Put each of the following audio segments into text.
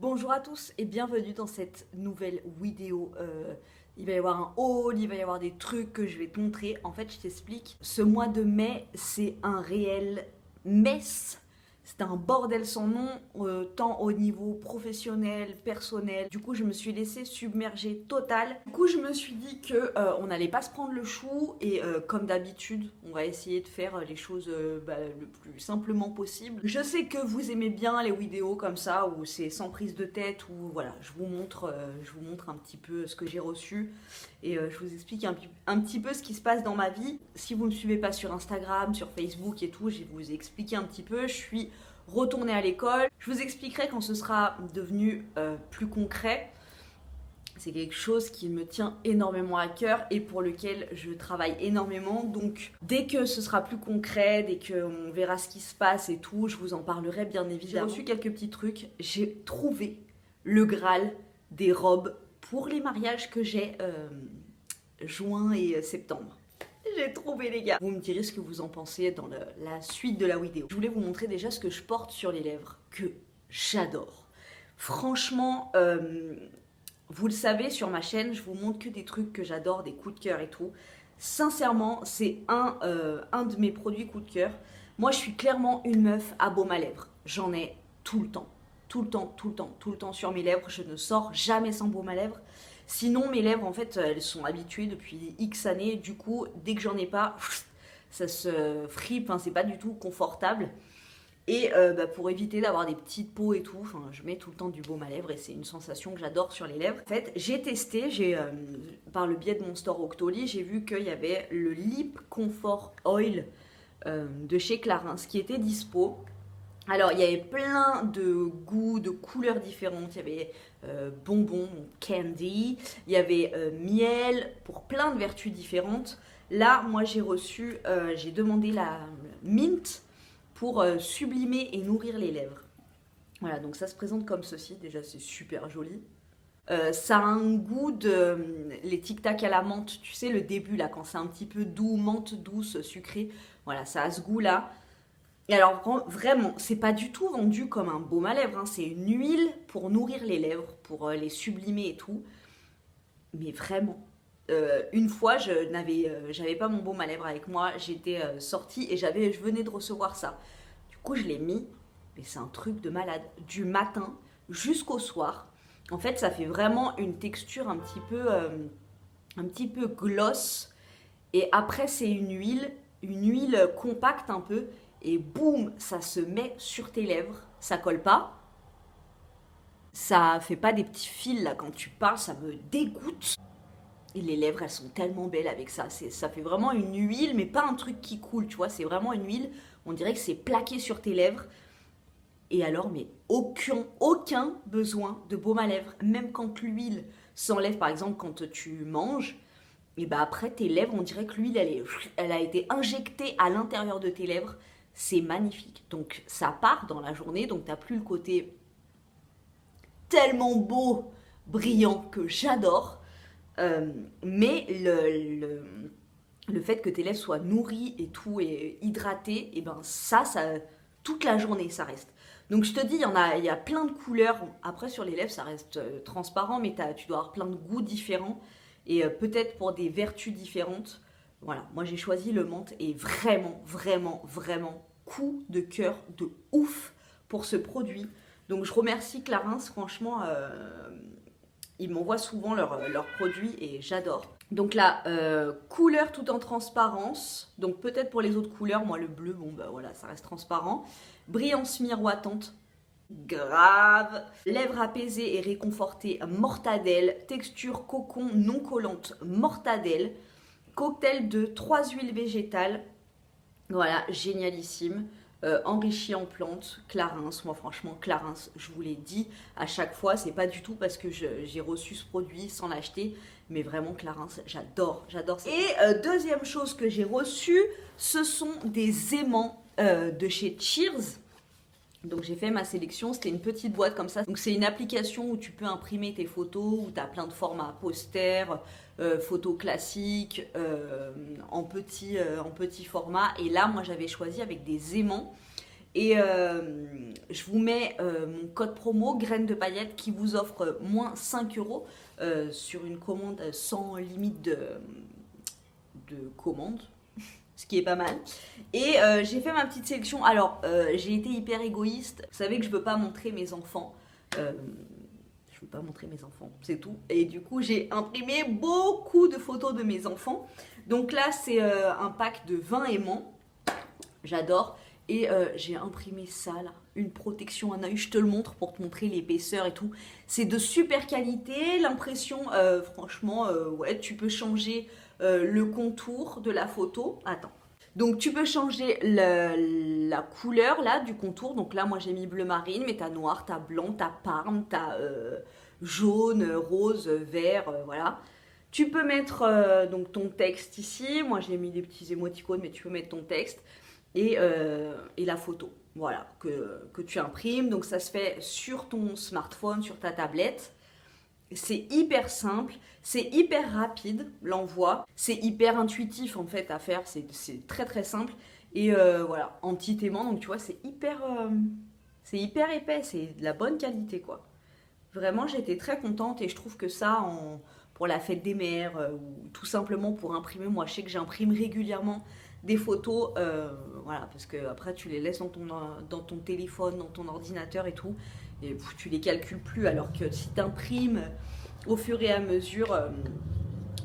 Bonjour à tous et bienvenue dans cette nouvelle vidéo. Il va y avoir un haul, il va y avoir des trucs que je vais te montrer. En fait, je t'explique. Ce mois de mai, c'est un réel mess. C'est un bordel sans nom, tant au niveau professionnel, personnel. Du coup, je me suis laissée submerger total. Du coup, je me suis dit que on n'allait pas se prendre le chou et comme d'habitude, on va essayer de faire les choses le plus simplement possible. Je sais que vous aimez bien les vidéos comme ça où c'est sans prise de tête, où voilà, je vous montre un petit peu ce que j'ai reçu et je vous explique un petit peu ce qui se passe dans ma vie. Si vous ne me suivez pas sur Instagram, sur Facebook et tout, je vais vous expliquer un petit peu. Je suis retournée à l'école. Je vous expliquerai quand ce sera devenu plus concret. C'est quelque chose qui me tient énormément à cœur et pour lequel je travaille énormément. Donc dès que ce sera plus concret, dès qu'on verra ce qui se passe et tout, je vous en parlerai bien évidemment. J'ai reçu quelques petits trucs. J'ai trouvé le Graal des robes pour les mariages que j'ai juin et septembre. J'ai trouvé les gars. Vous me direz ce que vous en pensez dans la suite de la vidéo. Je voulais vous montrer déjà ce que je porte sur les lèvres, que j'adore. Franchement, vous le savez, sur ma chaîne, je vous montre que des trucs que j'adore, des coups de cœur et tout. Sincèrement, c'est un de mes produits coups de cœur. Moi, je suis clairement une meuf à baume à lèvres. J'en ai tout le temps. Tout le temps, tout le temps, tout le temps sur mes lèvres. Je ne sors jamais sans baume à lèvres. Sinon, mes lèvres, en fait, elles sont habituées depuis X années. Du coup, dès que j'en ai pas, ça se fripe. Enfin, c'est pas du tout confortable. Et pour éviter d'avoir des petites peaux et tout, je mets tout le temps du baume à lèvres et c'est une sensation que j'adore sur les lèvres. En fait, j'ai testé, par le biais de mon store Octoly, j'ai vu qu'il y avait le Lip Comfort Oil de chez Clarins qui était dispo. Alors, il y avait plein de goûts, de couleurs différentes. Il y avait bonbons, candy, il y avait miel, pour plein de vertus différentes. Là, moi, j'ai demandé la mint pour sublimer et nourrir les lèvres. Voilà, donc ça se présente comme ceci. Déjà, c'est super joli. Ça a un goût de les tic-tac à la menthe. Tu sais, le début, là, quand c'est un petit peu doux, menthe douce, sucrée. Voilà, ça a ce goût-là. Et alors vraiment, c'est pas du tout vendu comme un baume à lèvres, hein. C'est une huile pour nourrir les lèvres, pour les sublimer et tout. Mais vraiment, une fois, j'avais pas mon baume à lèvres avec moi, j'étais sortie et je venais de recevoir ça. Du coup, je l'ai mis, mais c'est un truc de malade. Du matin jusqu'au soir. En fait, ça fait vraiment une texture un petit peu gloss. Et après, c'est une huile compacte un peu. Et boum, ça se met sur tes lèvres. Ça colle pas. Ça fait pas des petits fils là quand tu parles, ça me dégoûte. Et les lèvres, elles sont tellement belles avec ça. Ça fait vraiment une huile, mais pas un truc qui coule, tu vois. C'est vraiment une huile, on dirait que c'est plaqué sur tes lèvres. Et alors, mais aucun besoin de baume à lèvres. Même quand l'huile s'enlève, par exemple, quand tu manges, et bah après, tes lèvres, on dirait que l'huile, elle a été injectée à l'intérieur de tes lèvres. C'est magnifique. Donc, ça part dans la journée, donc t'as plus le côté tellement beau, brillant, que j'adore. Mais le fait que tes lèvres soient nourries et tout, et hydratées, et ben ça, toute la journée, ça reste. Donc je te dis, il y a plein de couleurs. Après, sur les lèvres, ça reste transparent, mais tu dois avoir plein de goûts différents. Et peut-être pour des vertus différentes. Voilà, moi j'ai choisi le menthe et vraiment, vraiment, vraiment coup de cœur de ouf pour ce produit. Donc je remercie Clarins, franchement, ils m'envoient souvent leurs produits et j'adore. Donc là, couleur tout en transparence. Donc peut-être pour les autres couleurs, moi le bleu, bon bah voilà, ça reste transparent. Brillance miroitante, grave. Lèvres apaisées et réconfortées, mortadelle. Texture cocon non collante, mortadelle. Cocktail de 3 huiles végétales. Voilà, génialissime. Enrichi en plantes, Clarins. Moi, franchement, Clarins, je vous l'ai dit à chaque fois, c'est pas du tout parce que j'ai reçu ce produit sans l'acheter, mais vraiment, Clarins, j'adore, j'adore ça. Et deuxième chose que j'ai reçue, ce sont des aimants de chez Cheers. Donc j'ai fait ma sélection, c'était une petite boîte comme ça. Donc c'est une application où tu peux imprimer tes photos, où tu as plein de formats posters, photos classiques, en petit format. Et là, moi j'avais choisi avec des aimants. Et je vous mets mon code promo graines de paillettes qui vous offre moins 5 € sur une commande sans limite de commande, ce qui est pas mal. Et j'ai fait ma petite sélection. Alors j'ai été hyper égoïste. Vous savez que je veux pas montrer mes enfants. Je veux pas montrer mes enfants, c'est tout. Et du coup j'ai imprimé beaucoup de photos de mes enfants. Donc là c'est un pack de 20 aimants. J'adore. Et j'ai imprimé ça là, une protection à œil, je te le montre pour te montrer l'épaisseur et tout. C'est de super qualité, l'impression, franchement, ouais, tu peux changer le contour de la photo. Attends. Donc tu peux changer la couleur là du contour. Donc là moi j'ai mis bleu marine, mais t'as noir, t'as blanc, t'as parme, t'as jaune, rose, vert, voilà. Tu peux mettre donc ton texte ici. Moi j'ai mis des petits émoticônes, mais tu peux mettre ton texte. Et la photo, voilà, que tu imprimes. Donc ça se fait sur ton smartphone, sur ta tablette. C'est hyper simple, c'est hyper rapide l'envoi, c'est hyper intuitif en fait à faire, c'est très très simple. Et voilà, en petit aimant, donc tu vois, c'est hyper épais, c'est de la bonne qualité quoi. Vraiment, j'étais très contente et je trouve que ça, pour la fête des mères ou tout simplement pour imprimer, moi je sais que j'imprime régulièrement des photos, voilà, parce que après tu les laisses dans ton téléphone, dans ton ordinateur et tout, et tu les calcules plus, alors que si tu imprimes au fur et à mesure,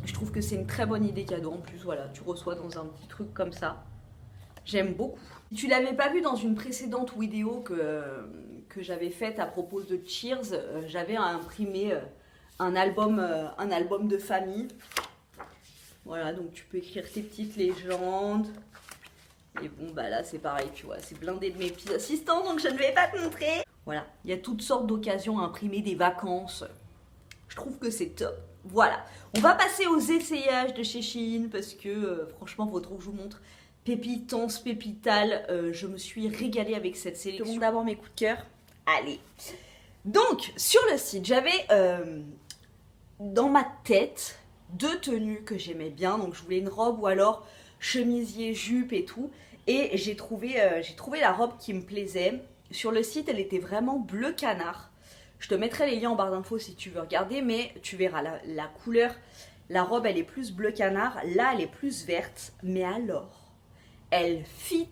je trouve que c'est une très bonne idée cadeau. En plus, voilà, tu reçois dans un petit truc comme ça. J'aime beaucoup. Si tu l'avais pas vu dans une précédente vidéo que j'avais faite à propos de Cheers, j'avais imprimé un album de famille. Voilà, donc tu peux écrire tes petites légendes. Et bon, bah là, c'est pareil, tu vois, c'est blindé de mes petits assistants, donc je ne vais pas te montrer. Voilà, il y a toutes sortes d'occasions à imprimer des vacances. Je trouve que c'est top. Voilà, on va passer aux essayages de chez Shein, parce que franchement, faut trop que je vous montre. Pépitance, pépital, je me suis régalée avec cette sélection. Je te montre d'abord mes coups de cœur. Allez. Donc, sur le site, j'avais dans ma tête 2 tenues que j'aimais bien. Donc, je voulais une robe ou alors chemisier, jupe et tout. Et j'ai trouvé la robe qui me plaisait. Sur le site, elle était vraiment bleu canard. Je te mettrai les liens en barre d'infos si tu veux regarder, mais tu verras la couleur. La robe, elle est plus bleu canard. Là, elle est plus verte. Mais alors, elle fit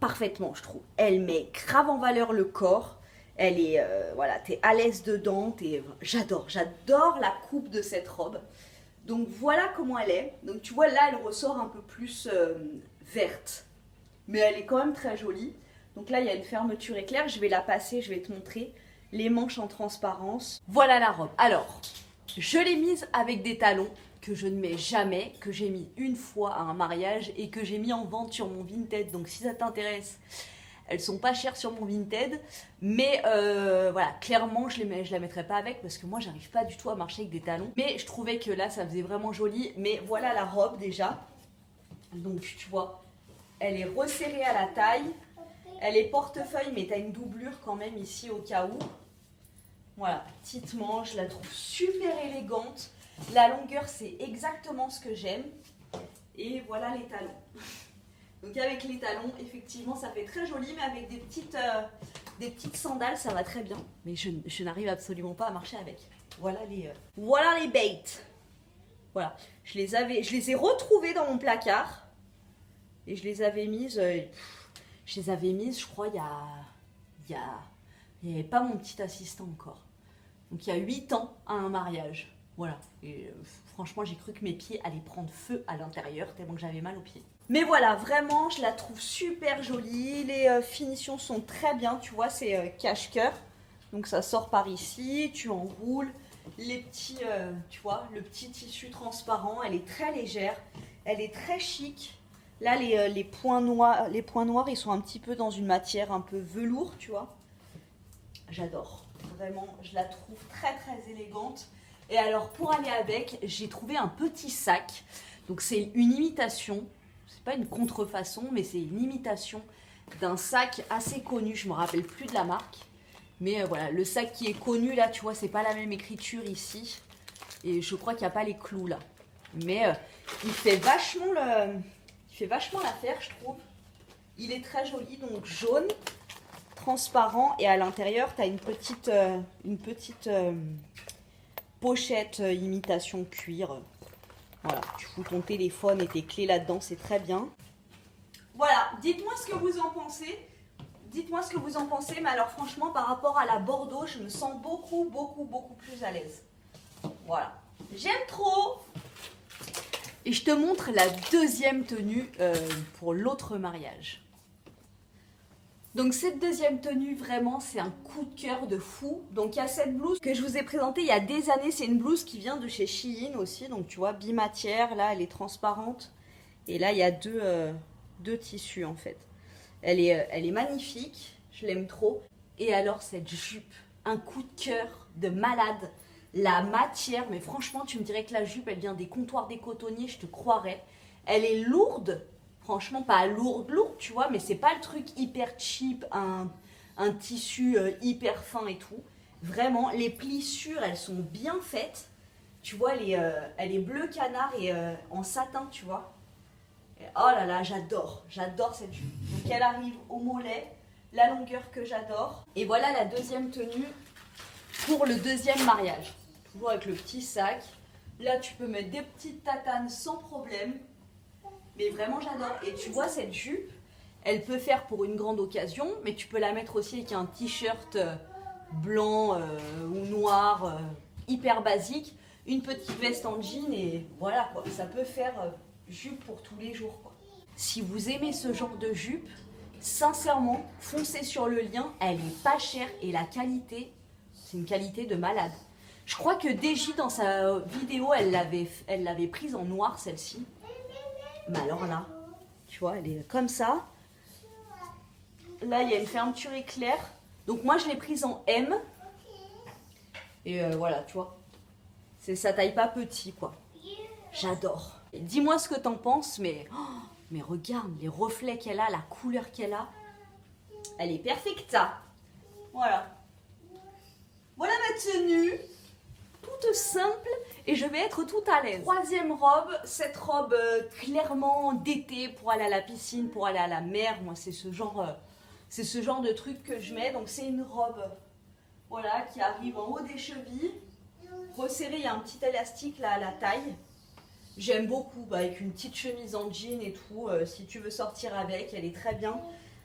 parfaitement, je trouve. Elle met grave en valeur le corps. Elle est, voilà, t'es à l'aise dedans. J'adore la coupe de cette robe. Donc voilà comment elle est. Donc tu vois, là, elle ressort un peu plus verte. Mais elle est quand même très jolie. Donc là, il y a une fermeture éclair. Je vais la passer, je vais te montrer les manches en transparence. Voilà la robe. Alors, je l'ai mise avec des talons que je ne mets jamais, que j'ai mis une fois à un mariage et que j'ai mis en vente sur mon Vinted. Donc si ça t'intéresse, elles sont pas chères sur mon Vinted. Mais voilà, clairement, je la mettrai pas avec parce que moi, j'arrive pas du tout à marcher avec des talons. Mais je trouvais que là, ça faisait vraiment joli. Mais voilà la robe déjà. Donc tu vois, elle est resserrée à la taille. Elle est portefeuille, mais tu as une doublure quand même ici au cas où. Voilà, petite manche, je la trouve super élégante. La longueur, c'est exactement ce que j'aime. Et voilà les talons. Donc avec les talons, effectivement, ça fait très joli, mais avec des petites sandales, ça va très bien. Mais je n'arrive absolument pas à marcher avec. Voilà les baits. Voilà, je les ai retrouvées dans mon placard. Et je les avais mises... je crois, il n'y avait pas mon petit assistant encore. Donc il y a 8 ans à un mariage. Voilà. Et franchement, j'ai cru que mes pieds allaient prendre feu à l'intérieur, tellement que j'avais mal aux pieds. Mais voilà, vraiment, je la trouve super jolie. Les finitions sont très bien. Tu vois, c'est cache-cœur. Donc ça sort par ici. Tu enroules. Les petits, tu vois, le petit tissu transparent. Elle est très légère. Elle est très chic. Là, les points noirs, ils sont un petit peu dans une matière un peu velours, tu vois. J'adore. Vraiment, je la trouve très, très élégante. Et alors, pour aller avec, j'ai trouvé un petit sac. Donc, c'est une imitation. C'est pas une contrefaçon, mais c'est une imitation d'un sac assez connu. Je me rappelle plus de la marque. Mais voilà, le sac qui est connu, là, tu vois, c'est pas la même écriture ici. Et je crois qu'il n'y a pas les clous, là. Mais il fait vachement l'affaire, je trouve. Il est très joli, donc jaune, transparent, et à l'intérieur, tu as une petite pochette imitation cuir. Voilà, tu fous ton téléphone et tes clés là-dedans, c'est très bien. Voilà, dites-moi ce que vous en pensez. Dites-moi ce que vous en pensez, mais alors franchement, par rapport à la Bordeaux, je me sens beaucoup plus à l'aise. Voilà, j'aime trop. Et je te montre la deuxième tenue pour l'autre mariage. Donc cette deuxième tenue, vraiment, c'est un coup de cœur de fou. Donc il y a cette blouse que je vous ai présentée il y a des années. C'est une blouse qui vient de chez Shein aussi. Donc tu vois, bimatière, là, elle est transparente. Et là, il y a deux tissus en fait. Elle est magnifique, je l'aime trop. Et alors cette jupe, un coup de cœur de malade. La matière, mais franchement, tu me dirais que la jupe, elle vient des comptoirs des cotonniers, je te croirais. Elle est lourde. Franchement, pas lourde, tu vois, mais c'est pas le truc hyper cheap, un tissu hyper fin et tout. Vraiment, les plissures, elles sont bien faites. Tu vois, elle est bleu canard et en satin, tu vois. Et oh là là, j'adore cette jupe. Donc elle arrive au mollet, la longueur que j'adore. Et voilà la deuxième tenue pour le deuxième mariage. Toujours avec le petit sac. Là, tu peux mettre des petites tatanes sans problème. Mais vraiment, j'adore. Et tu vois, cette jupe, elle peut faire pour une grande occasion, mais tu peux la mettre aussi avec un t-shirt blanc ou noir, hyper basique, une petite veste en jean, et voilà, quoi. Ça peut faire jupe pour tous les jours, quoi. Si vous aimez ce genre de jupe, sincèrement, foncez sur le lien. Elle est pas chère et la qualité, c'est une qualité de malade. Je crois que DJ, dans sa vidéo, elle l'avait prise en noir, celle-ci. Mais alors là, tu vois, elle est comme ça. Là, il y a une fermeture éclair. Donc moi, je l'ai prise en M. Et voilà, tu vois. Ça taille pas petit, quoi. J'adore. Dis-moi ce que t'en penses, mais regarde les reflets qu'elle a, la couleur qu'elle a. Elle est perfecta. Voilà. Voilà ma tenue. Toute simple. Et je vais être tout à l'aise. Troisième robe, cette robe clairement d'été pour aller à la piscine, pour aller à la mer. Moi, c'est ce genre de truc que je mets. Donc c'est une robe, voilà, qui arrive en haut des chevilles. Resserrée, il y a un petit élastique là à la taille. J'aime beaucoup, avec une petite chemise en jean et tout. Si tu veux sortir avec, elle est très bien.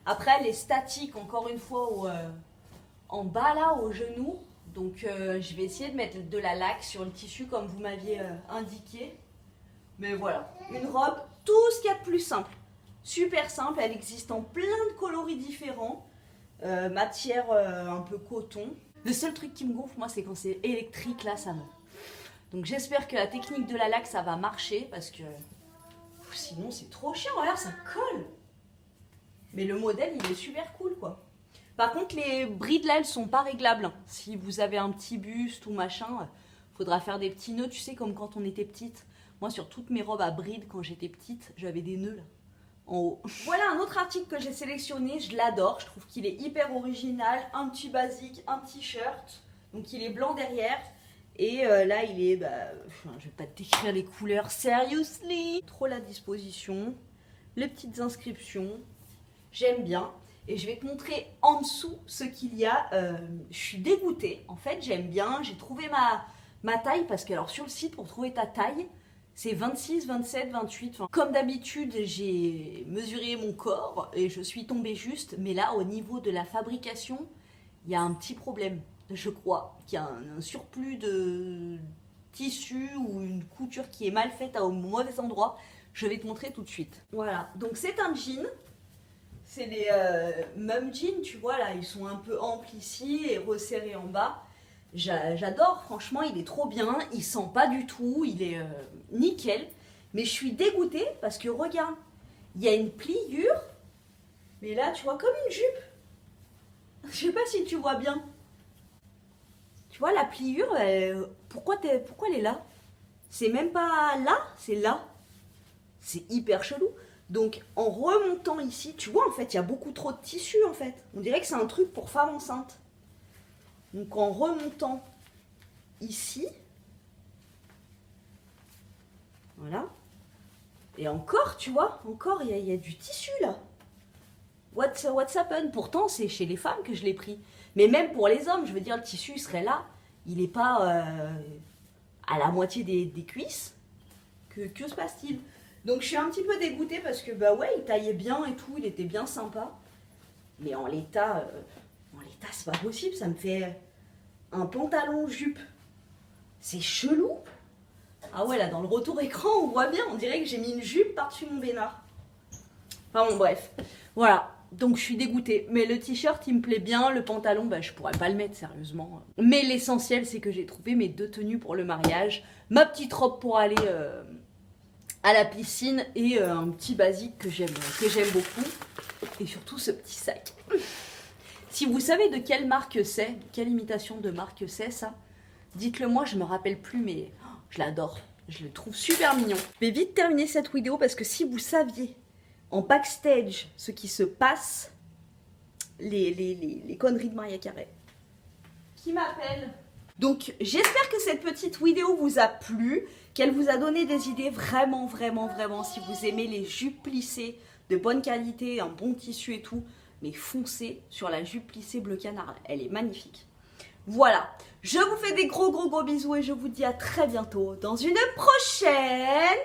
Après, elle est statique, encore une fois, en bas là, au genou. Donc je vais essayer de mettre de la laque sur le tissu comme vous m'aviez indiqué. Mais voilà, une robe, tout ce qu'il y a de plus simple. Super simple, elle existe en plein de coloris différents. Matière un peu coton. Le seul truc qui me gonfle, moi, c'est quand c'est électrique, là, ça me... Donc j'espère que la technique de la laque, ça va marcher, parce que sinon c'est trop chiant, regarde, ça colle. Mais le modèle, il est super cool, quoi. Par contre, les brides là, elles sont pas réglables. Si vous avez un petit buste ou machin, faudra faire des petits nœuds, tu sais, comme quand on était petite. Moi, sur toutes mes robes à brides, quand j'étais petite, j'avais des nœuds là, en haut. Voilà un autre article que j'ai sélectionné, je l'adore. Je trouve qu'il est hyper original. Un petit basique, un t-shirt. Donc il est blanc derrière. Et là, il est... je vais pas te décrire les couleurs, seriously. Trop la disposition. Les petites inscriptions. J'aime bien. Et je vais te montrer en dessous ce qu'il y a. Je suis dégoûtée. En fait, j'aime bien. J'ai trouvé ma taille. Parce que alors sur le site, pour trouver ta taille, c'est 26, 27, 28. Enfin, comme d'habitude, j'ai mesuré mon corps et je suis tombée juste. Mais là, au niveau de la fabrication, il y a un petit problème. Je crois qu'il y a un surplus de tissu ou une couture qui est mal faite au mauvais endroit. Je vais te montrer tout de suite. Voilà. Donc c'est un jean. C'est les mum jeans, tu vois, là, ils sont un peu amples ici et resserrés en bas. J'adore, franchement, il est trop bien, il sent pas du tout, il est nickel. Mais je suis dégoûtée parce que, regarde, il y a une pliure, mais là, tu vois, comme une jupe. Je sais pas si tu vois bien. Tu vois, la pliure, pourquoi elle est là? C'est même pas là, c'est là. C'est hyper chelou. Donc en remontant ici, tu vois en fait il y a beaucoup trop de tissu en fait. On dirait que c'est un truc pour femme enceinte. Donc en remontant ici, voilà. Et encore tu vois, encore il y a du tissu là. What's happened? Pourtant, c'est chez les femmes que je l'ai pris. Mais même pour les hommes, je veux dire, le tissu serait là. Il n'est pas à la moitié des cuisses. Que se passe-t-il? Donc je suis un petit peu dégoûtée parce que bah ouais, il taillait bien et tout, il était bien sympa. Mais en l'état, c'est pas possible, ça me fait un pantalon jupe. C'est chelou. Ah ouais, là dans le retour écran, on voit bien, on dirait que j'ai mis une jupe par-dessus mon bénard. Enfin bon, bref. Voilà, donc je suis dégoûtée. Mais le t-shirt, il me plaît bien, le pantalon, bah je pourrais pas le mettre sérieusement. Mais l'essentiel, c'est que j'ai trouvé mes 2 tenues pour le mariage. Ma petite robe pour aller à la piscine et un petit basique que j'aime beaucoup. Et surtout ce petit sac. Si vous savez de quelle marque c'est, quelle imitation de marque c'est ça, dites-le moi, je me rappelle plus, mais je l'adore. Je le trouve super mignon. Je vais vite terminer cette vidéo parce que si vous saviez en backstage ce qui se passe, les conneries de Maria Carey. Qui m'appelle? Donc j'espère que cette petite vidéo vous a plu, qu'elle vous a donné des idées vraiment, si vous aimez les jupes plissées de bonne qualité, un bon tissu et tout, mais foncez sur la jupe plissée bleu canard, elle est magnifique. Voilà, je vous fais des gros bisous et je vous dis à très bientôt dans une prochaine...